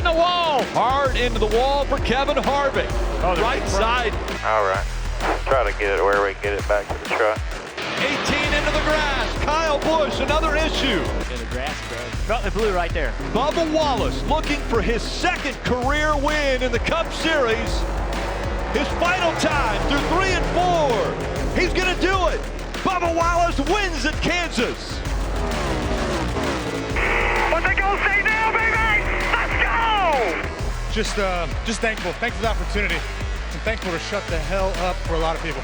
in the wall. Hard into the wall for Kevin Harvick. Right side. All right. Try to get it where we can get it back to the truck. 18 into the grass. Kyle Busch, another issue. In the grass, bro. Felt the blue right there. Bubba Wallace looking for his second career win in the Cup Series. His final time through 3 and 4. He's going to do it. Bubba Wallace wins at Kansas. What they gonna say now, baby? Let's go! Just thankful. Thankful for the opportunity. And thankful to shut the hell up for a lot of people.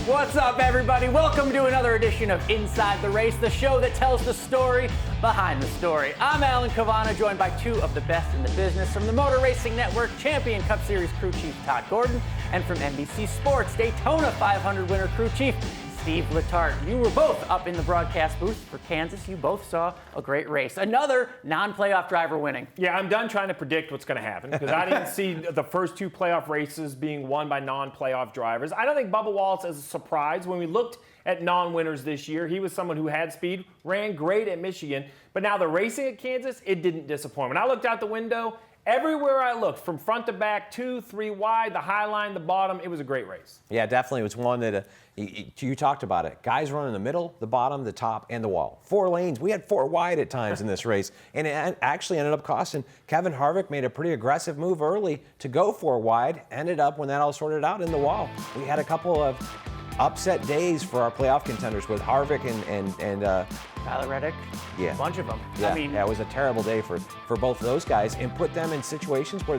What's up, everybody? Welcome to another edition of Inside the Race, the show that tells the story behind the story. I'm Alan Cavanna, joined by two of the best in the business from the Motor Racing Network, Champion Cup Series crew chief Todd Gordon, and from NBC Sports, Daytona 500 winner crew chief Steve Letarte. You were both up in the broadcast booth for Kansas. You both saw a great race. Another non-playoff driver winning. Yeah, I'm done trying to predict what's going to happen because I didn't see the first two playoff races being won by non-playoff drivers. I don't think Bubba Wallace is a surprise. When we looked at non-winners this year, he was someone who had speed, ran great at Michigan, but now the racing at Kansas, it didn't disappoint. When I looked out the window, everywhere I looked, from front to back, 2, 3 wide, the high line, the bottom, it was a great race. Yeah, definitely. It was one that you talked about it. Guys running the middle, the bottom, the top, and the wall. 4 lanes. We had 4 wide at times in this race, and it actually ended up costing. Kevin Harvick made a pretty aggressive move early to go 4 wide. Ended up, when that all sorted out, in the wall. We had a couple of upset days for our playoff contenders with Harvick and Tyler Reddick, yeah, a bunch of them. Yeah, it was a terrible day for both of those guys, and put them in situations where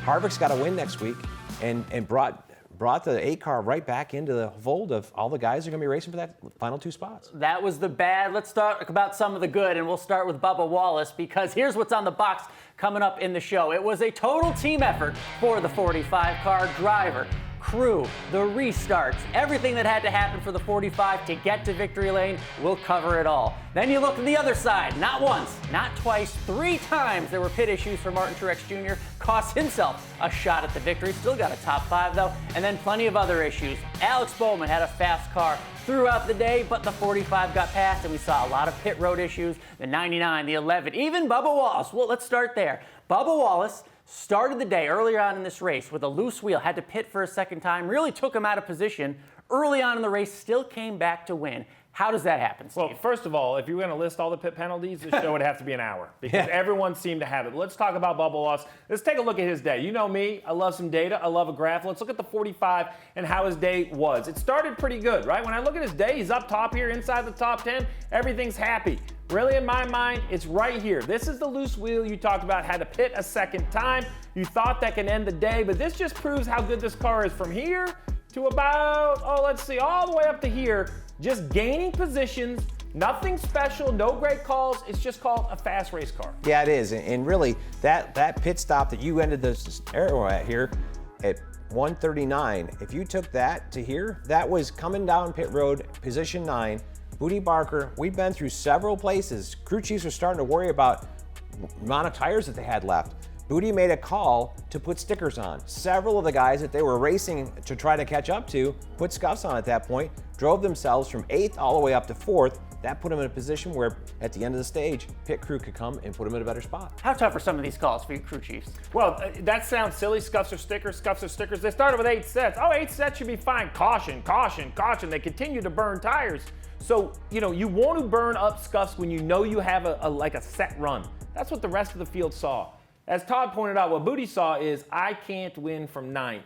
Harvick's got to win next week, and brought the 8 car right back into the fold of all the guys who are going to be racing for that final 2 spots. That was the bad. Let's talk about some of the good, and we'll start with Bubba Wallace, because here's what's on the box coming up in the show. It was a total team effort for the 45 car driver, crew, the restarts, everything that had to happen for the 45 to get to victory lane. We'll cover it all. Then you look to the other side. Not once, not twice, 3 times there were pit issues for Martin Truex Jr. Cost himself a shot at the victory. Still got a top 5 though. And then plenty of other issues. Alex Bowman had a fast car throughout the day, but the 45 got passed, and we saw a lot of pit road issues. The 99, the 11, even Bubba Wallace. Well, let's start there. Bubba Wallace started the day earlier on in this race with a loose wheel, had to pit for a second time, really took him out of position early on in the race, still came back to win. How does that happen, Steve? Well, first of all, if you're going to list all the pit penalties, this show would have to be an hour because everyone seemed to have it. Let's talk about Bubba Wallace. Let's take a look at his day. You know me, I love some data, I love a graph. Let's look at the 45 and how his day was. It started pretty good, right? When I look at his day, he's up top here inside the top 10. Everything's happy. Really, in my mind, it's right here. This is the loose wheel you talked about, had to pit a second time. You thought that can end the day, but this just proves how good this car is from here to about, all the way up to here. Just gaining positions, nothing special, no great calls. It's just called a fast race car. Yeah, it is. And really, that pit stop that you ended this arrow at here at 139, if you took that to here, that was coming down pit road, position 9. Booty Barker, we've been through several places. Crew chiefs are starting to worry about the amount of tires that they had left. Booty made a call to put stickers on. Several of the guys that they were racing to try to catch up to put scuffs on at that point, drove themselves from 8th all the way up to 4th. That put them in a position where at the end of the stage, pit crew could come and put them in a better spot. How tough are some of these calls for you crew chiefs? Well, that sounds silly. Scuffs or stickers, scuffs or stickers. They started with 8 sets. 8 sets should be fine. Caution, caution, caution. They continue to burn tires. So, you want to burn up scuffs when you know you have a set run. That's what the rest of the field saw. As Todd pointed out, what Booty saw is, I can't win from 9th.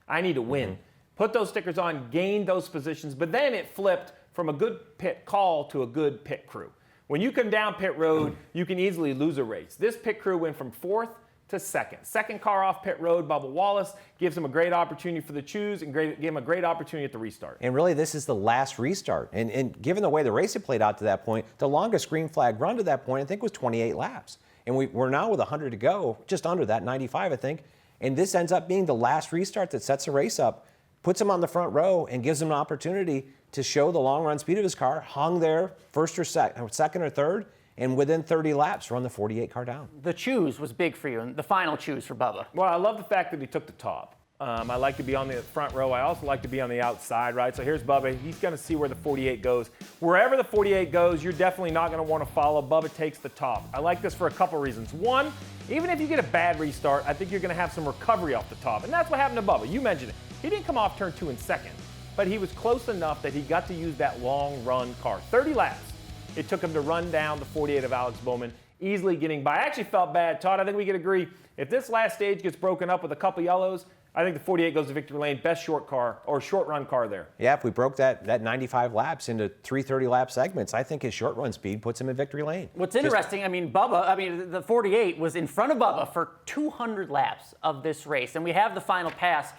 I need to win. Mm-hmm. Put those stickers on, gain those positions, but then it flipped from a good pit call to a good pit crew. When you come down pit road, you can easily lose a race. This pit crew went from 4th to 2nd. Second car off pit road, Bubba Wallace gives him a great opportunity for the choose and gave him a great opportunity at the restart. And really, this is the last restart. And given the way the race had played out to that point, the longest green flag run to that point, I think, was 28 laps. And we're now with 100 to go, just under that, 95, I think. And this ends up being the last restart that sets the race up, puts him on the front row, and gives him an opportunity to show the long run speed of his car, hung there first or second or third, and within 30 laps, run the 48 car down. The choose was big for you, and the final choose for Bubba. Well, I love the fact that he took the top. I like to be on the front row. I also like to be on the outside, right? So here's Bubba. He's going to see where the 48 goes. Wherever the 48 goes, you're definitely not going to want to follow. Bubba takes the top. I like this for a couple reasons. One, even if you get a bad restart, I think you're going to have some recovery off the top. And that's what happened to Bubba. You mentioned it. He didn't come off turn 2 in second, but he was close enough that he got to use that long run car. 30 laps. It took him to run down the 48 of Alex Bowman, easily getting by. I actually felt bad, Todd. I think we could agree. If this last stage gets broken up with a couple yellows, I think the 48 goes to victory lane. Best short car or short run car there. Yeah, if we broke that 95 laps into 330 lap segments, I think his short run speed puts him in victory lane. What's interesting, the 48 was in front of Bubba for 200 laps of this race. And we have the final pass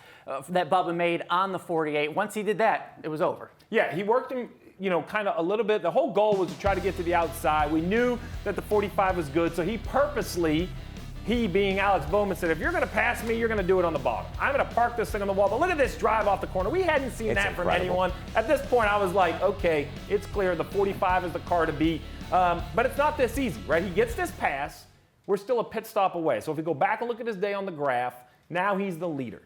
that Bubba made on the 48. Once he did that, it was over. Yeah, he worked him, kind of a little bit. The whole goal was to try to get to the outside. We knew that the 45 was good, so he purposely, he being Alex Bowman, said, if you're going to pass me, you're going to do it on the bottom. I'm going to park this thing on the wall. But look at this drive off the corner. We hadn't seen that from anyone. At this point, I was like, okay, it's clear. The 45 is the car to beat. But it's not this easy, right? He gets this pass. We're still a pit stop away. So if we go back and look at his day on the graph, now he's the leader.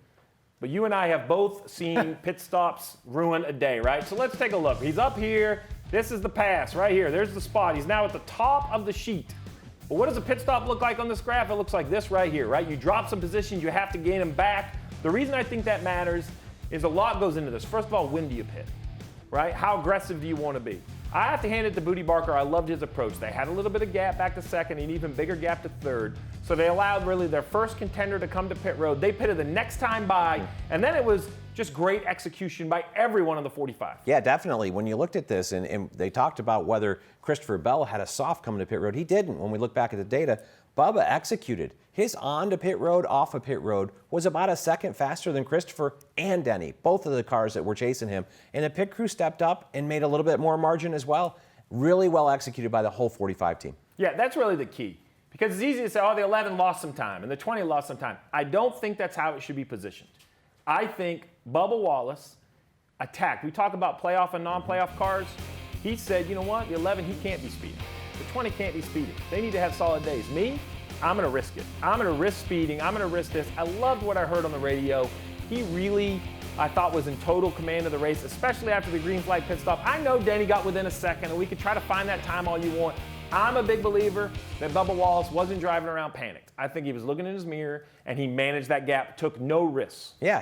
But you and I have both seen pit stops ruin a day, right? So let's take a look. He's up here. This is the pass right here. There's the spot. He's now at the top of the sheet. But what does a pit stop look like on this graph? It looks like this right here, right? You drop some positions, you have to gain them back. The reason I think that matters is a lot goes into this. First of all, when do you pit, right? How aggressive do you want to be? I have to hand it to Booty Barker. I loved his approach. They had a little bit of gap back to second, an even bigger gap to third. So they allowed really their first contender to come to pit road. They pitted the next time by, and then it was just great execution by everyone on the 45. Yeah, definitely. When you looked at this, and they talked about whether Christopher Bell had a soft coming to pit road, he didn't. When we look back at the data, Bubba executed. His on to pit road, off of pit road was about a second faster than Christopher and Denny, both of the cars that were chasing him. And the pit crew stepped up and made a little bit more margin as well. Really well executed by the whole 45 team. Yeah, that's really the key. Because it's easy to say, oh, the 11 lost some time and the 20 lost some time. I don't think that's how it should be positioned. I think Bubba Wallace attacked. We talk about playoff and non-playoff cars. He said, you know what, the 11, he can't be speeding. The 20 can't be speeding. They need to have solid days. Me, I'm going to risk it. I'm going to risk speeding. I'm going to risk this. I loved what I heard on the radio. He really, I thought, was in total command of the race, especially after the green flag pit stop. I know Denny got within a second, and we could try to find that time all you want. I'm a big believer that Bubba Wallace wasn't driving around panicked. I think he was looking in his mirror, and he managed that gap, took no risks. Yeah,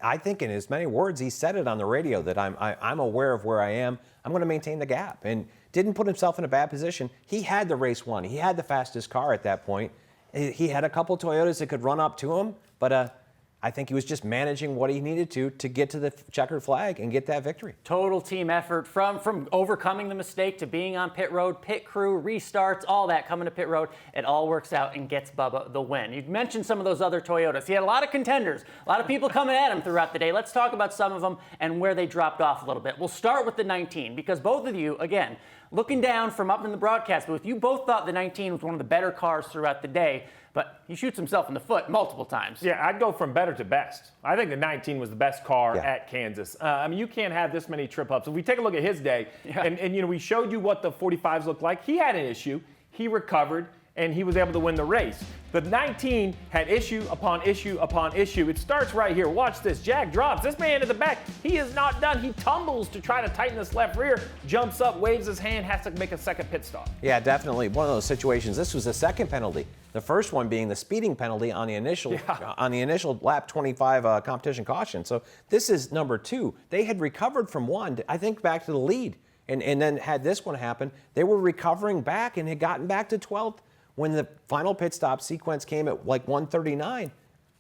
I think in as many words, he said it on the radio that I'm aware of where I am. I'm going to maintain the gap, and didn't put himself in a bad position. He had the race won. He had the fastest car at that point. He had a couple Toyotas that could run up to him, but I think he was just managing what he needed to get to the checkered flag and get that victory. Total team effort from overcoming the mistake to being on pit road, pit crew, restarts, all that coming to pit road. It all works out and gets Bubba the win. You mentioned some of those other Toyotas. He had a lot of contenders, a lot of people coming at him throughout the day. Let's talk about some of them and where they dropped off a little bit. We'll start with the 19 because both of you, again, looking down from up in the broadcast booth, you both thought the 19 was one of the better cars throughout the day. But he shoots himself in the foot multiple times. Yeah, I'd go from better to best. I think the 19 was the best car at Kansas. You can't have this many trip-ups. If we take a look at his day, and we showed you what the 45s looked like. He had an issue. He recovered, and he was able to win the race. The 19 had issue upon issue upon issue. It starts right here. Watch this. Jack drops. This man to the back. He is not done. He tumbles to try to tighten this left rear, jumps up, waves his hand, has to make a second pit stop. Yeah, definitely. One of those situations. This was the second penalty. The first one being the speeding penalty on the initial lap 25 competition caution. So this is number 2. They had recovered from one, I think, back to the lead. And then had this one happen, they were recovering back and had gotten back to 12th. When the final pit stop sequence came at like 1:39,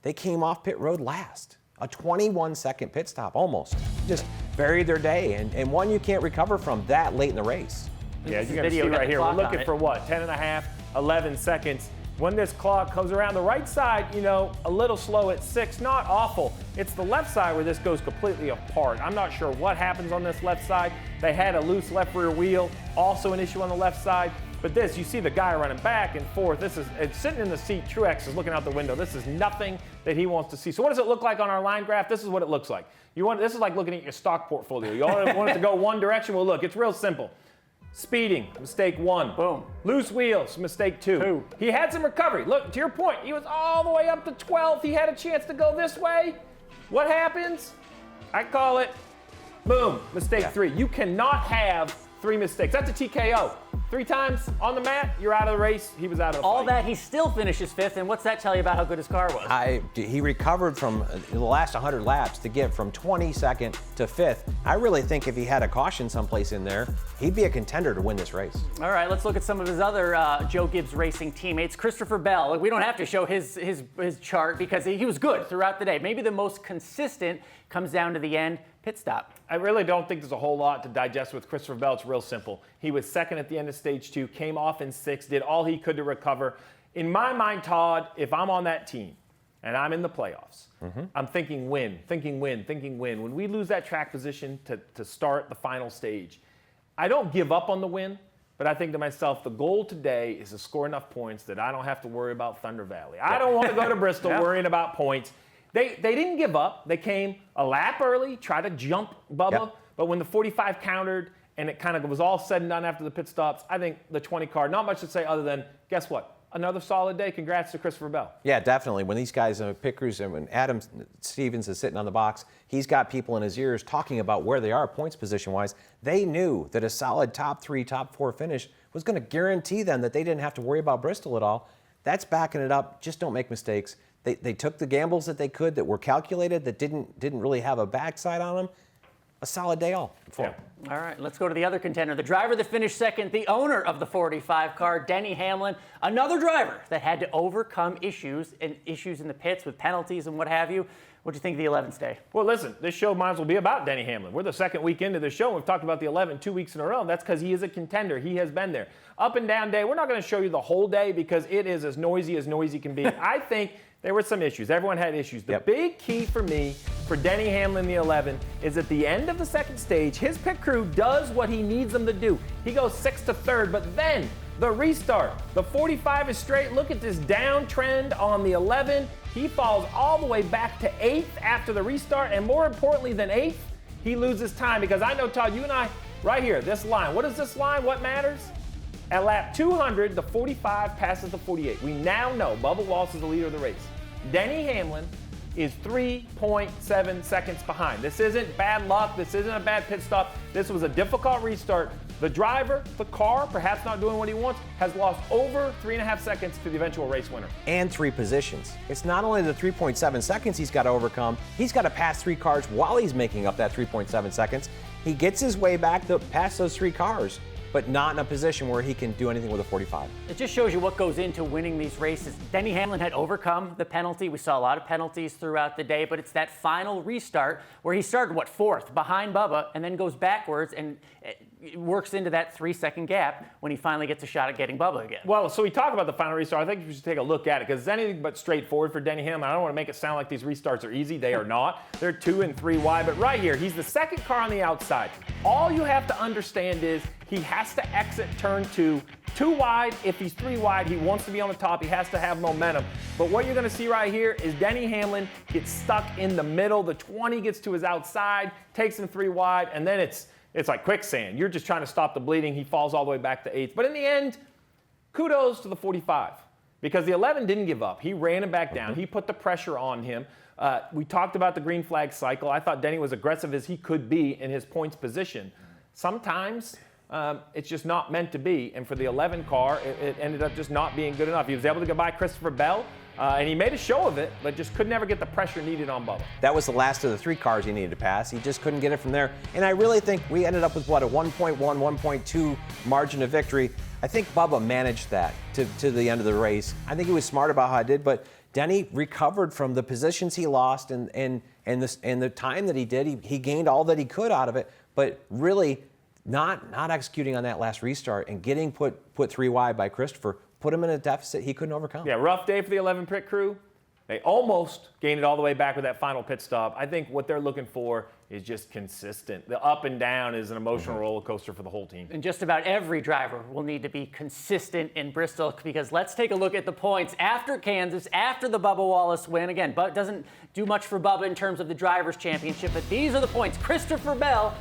they came off pit road last. A 21-second pit stop, almost. Just buried their day, and one you can't recover from that late in the race. Yeah, you can see right here. We're looking for what, 10 and a half, 11 seconds. When this clock comes around the right side, a little slow at 6, not awful. It's the left side where this goes completely apart. I'm not sure what happens on this left side. They had a loose left rear wheel, also an issue on the left side. But this, you see the guy running back and forth. It's sitting in the seat. Truex is looking out the window. This is nothing that he wants to see. So what does it look like on our line graph? This is what it looks like. This is like looking at your stock portfolio. You want it to go one direction? Well, look, it's real simple. Speeding, mistake 1. Boom. Loose wheels, mistake 2. He had some recovery. Look, to your point, he was all the way up to 12th. He had a chance to go this way. What happens? I call it, boom, mistake 3. You cannot have 3 mistakes. That's a TKO. 3 times on the mat, you're out of the race. He was out of the All fight. that, he still finishes 5th, and what's that tell you about how good his car was? He recovered from the last 100 laps to get from 22nd to 5th. I really think if he had a caution someplace in there, he'd be a contender to win this race. All right, let's look at some of his other Joe Gibbs Racing teammates. Christopher Bell, we don't have to show his chart because he was good throughout the day. Maybe the most consistent comes down to the end, pit stop. I really don't think there's a whole lot to digest with Christopher Bell. It's real simple. He was 2nd at the end of stage 2, came off in 6th, did all he could to recover. In my mind, Todd, if I'm on that team and I'm in the playoffs, I'm thinking win. When we lose that track position to start the final stage, I don't give up on the win, but I think to myself, the goal today is to score enough points that I don't have to worry about Thunder Valley. I don't want to go to Bristol worrying about points. They didn't give up. They came a lap early, tried to jump Bubba, but when the 45 countered and it kind of was all said and done after the pit stops, I think the 20 car, not much to say other than, guess what? Another solid day. Congrats to Christopher Bell. Yeah, definitely. When these guys in pit crews and when Adam Stevens is sitting on the box, he's got people in his ears talking about where they are points position-wise. They knew that a solid top 3, top 4 finish was going to guarantee them that they didn't have to worry about Bristol at all. That's backing it up. Just don't make mistakes. They took the gambles that they could that were calculated, that didn't really have a backside on them. A solid day all for them. All right, let's go to the other contender. The driver that finished 2nd, the owner of the 45 car, Denny Hamlin. Another driver that had to overcome issues in the pits with penalties and what have you. What do you think of the 11th day? Well, listen, this show might as well be about Denny Hamlin. We're the 2nd week into the show, and we've talked about the 11 2 weeks in a row, and that's because he is a contender. He has been there. Up and down day. We're not going to show you the whole day because it is as noisy can be. I think there were some issues. Everyone had issues. The big key for me, for Denny Hamlin, the 11, is at the end of the 2nd stage, his pit crew does what he needs them to do. He goes 6th to 3rd, but then the restart. The 45 is straight. Look at this downtrend on the 11. He falls all the way back to 8th after the restart, and more importantly than 8th, he loses time because I know, Todd, you and I, right here, this line. What is this line? What matters? At lap 200, the 45 passes the 48. We now know Bubba Wallace is the leader of the race. Denny Hamlin is 3.7 seconds behind. This isn't bad luck. This isn't a bad pit stop. This was a difficult restart. The driver, the car, perhaps not doing what he wants, has lost over 3.5 seconds to the eventual race winner. And 3 positions. It's not only the 3.7 seconds he's got to overcome, he's got to pass 3 cars while he's making up that 3.7 seconds. He gets his way back past those 3 cars, but not in a position where he can do anything with a 45. It just shows you what goes into winning these races. Denny Hamlin had overcome the penalty. We saw a lot of penalties throughout the day, but it's that final restart where he started, 4th behind Bubba and then goes backwards and it works into that 3-second gap when he finally gets a shot at getting Bubba again. Well, so we talk about the final restart. I think we should take a look at it because it's anything but straightforward for Denny Hamlin. I don't want to make it sound like these restarts are easy. They are not. They're 2 and 3 wide, but right here, he's the 2nd car on the outside. All you have to understand is he has to exit turn 2 wide. If he's 3 wide, he wants to be on the top. He has to have momentum. But what you're going to see right here is Denny Hamlin gets stuck in the middle. The 20 gets to his outside, takes him 3 wide, and then it's like quicksand. You're just trying to stop the bleeding. He falls all the way back to 8th. But in the end, kudos to the 45 because the 11 didn't give up. He ran him back down. He put the pressure on him. We talked about the green flag cycle. I thought Denny was aggressive as he could be in his points position. Sometimes it's just not meant to be. And for the 11 car, it ended up just not being good enough. He was able to get by Christopher Bell, and he made a show of it, but just could never get the pressure needed on Bubba. That was the last of the 3 cars he needed to pass. He just couldn't get it from there. And I really think we ended up with, a 1.1, 1.2 margin of victory. I think Bubba managed that to the end of the race. I think he was smart about how he did, but Denny recovered from the positions he lost and the time that he did. He gained all that he could out of it, but really not executing on that last restart and getting put 3 wide by Christopher put him in a deficit he couldn't overcome. Yeah, rough day for the 11 pit crew. They almost gained it all the way back with that final pit stop. I think what they're looking for is just consistent. The up and down is an emotional roller coaster for the whole team. And just about every driver will need to be consistent in Bristol because let's take a look at the points after Kansas, after the Bubba Wallace win. Again, but doesn't do much for Bubba in terms of the Drivers' Championship, but these are the points. Christopher Bell,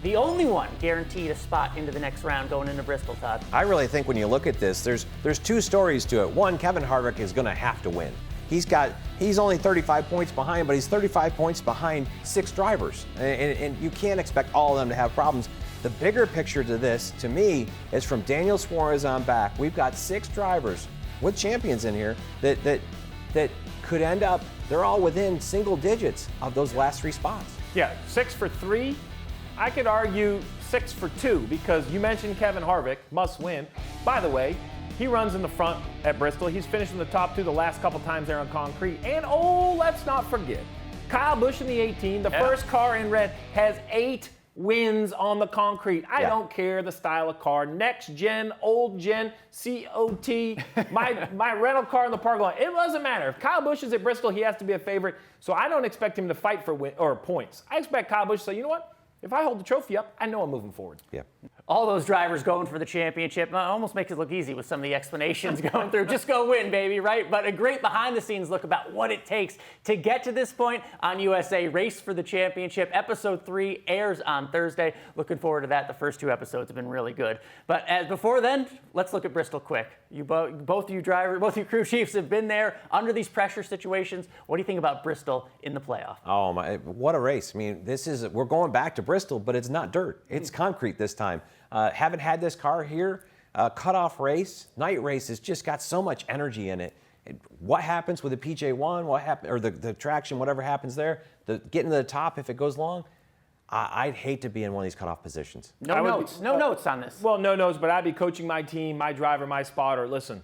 the only one guaranteed a spot into the next round going into Bristol, Todd. I really think when you look at this, there's 2 stories to it. One, Kevin Harvick is going to have to win. He's only 35 points behind, but he's 35 points behind 6 drivers. And you can't expect all of them to have problems. The bigger picture to this, to me, is from Daniel Suarez on back. We've got 6 drivers with champions in here that could end up, they're all within single digits of those last 3 spots. Yeah, 6 for 3. I could argue 6 for 2 because you mentioned Kevin Harvick, must win. By the way, he runs in the front at Bristol. He's finished in the top 2 the last couple times there on concrete. And let's not forget, Kyle Busch in the 18, the first car in red, has 8 wins on the concrete. I don't care the style of car. Next gen, old gen, COT, my rental car in the park lot. It doesn't matter. If Kyle Busch is at Bristol, he has to be a favorite. So I don't expect him to fight for points. I expect Kyle Busch to say, you know what? If I hold the trophy up, I know I'm moving forward. Yeah. All those drivers going for the championship almost makes it look easy with some of the explanations going through. Just go win, baby, right? But a great behind-the-scenes look about what it takes to get to this point on USA. Race for the Championship. Episode 3 airs on Thursday. Looking forward to that. The first 2 episodes have been really good. But before then, let's look at Bristol quick. Both you crew chiefs have been there under these pressure situations. What do you think about Bristol in the playoff? Oh my! What a race! I mean, we're going back to Bristol, but it's not dirt. It's concrete this time. Haven't had this car here. Cutoff race, night race has just got so much energy in it. What happens with the PJ1? What happen, or the traction? Whatever happens there, getting to the top if it goes long. I'd hate to be in one of these cutoff positions. No notes on this. Well, no notes, but I'd be coaching my team, my driver, my spotter. Listen,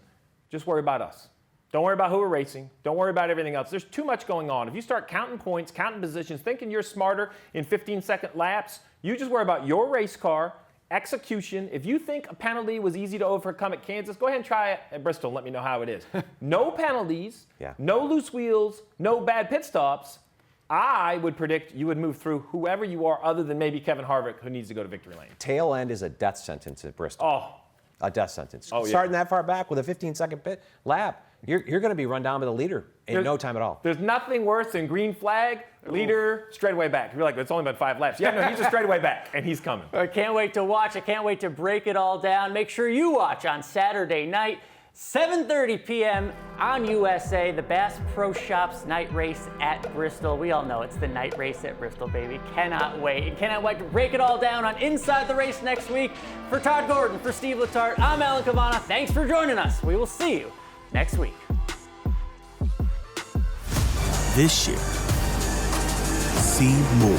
just worry about us. Don't worry about who we're racing. Don't worry about everything else. There's too much going on. If you start counting points, counting positions, thinking you're smarter in 15-second laps, you just worry about your race car, execution. If you think a penalty was easy to overcome at Kansas, go ahead and try it at Bristol and let me know how it is. No penalties, no loose wheels, no bad pit stops. I would predict you would move through whoever you are other than maybe Kevin Harvick, who needs to go to victory lane. Tail end is a death sentence at Bristol. Oh. A death sentence. Oh, yeah. Starting that far back with a 15-second pit lap, you're going to be run down by the leader in no time at all. There's nothing worse than green flag, leader, straightaway back. You're like, it's only been 5 laps. Yeah, no, he's a straightaway back, and he's coming. I can't wait to watch. I can't wait to break it all down. Make sure you watch on Saturday night, 7:30 p.m. on USA, the Bass Pro Shops night race at Bristol. We all know it's the night race at Bristol, baby. Cannot wait. Cannot wait to break it all down on Inside the Race next week. For Todd Gordon, for Steve Letarte, I'm Alan Cavanna. Thanks for joining us. We will see you next week. This year, see more.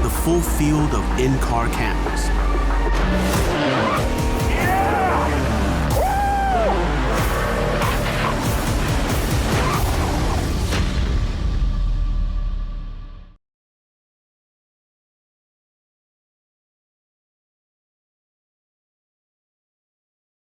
The full field of in-car cameras.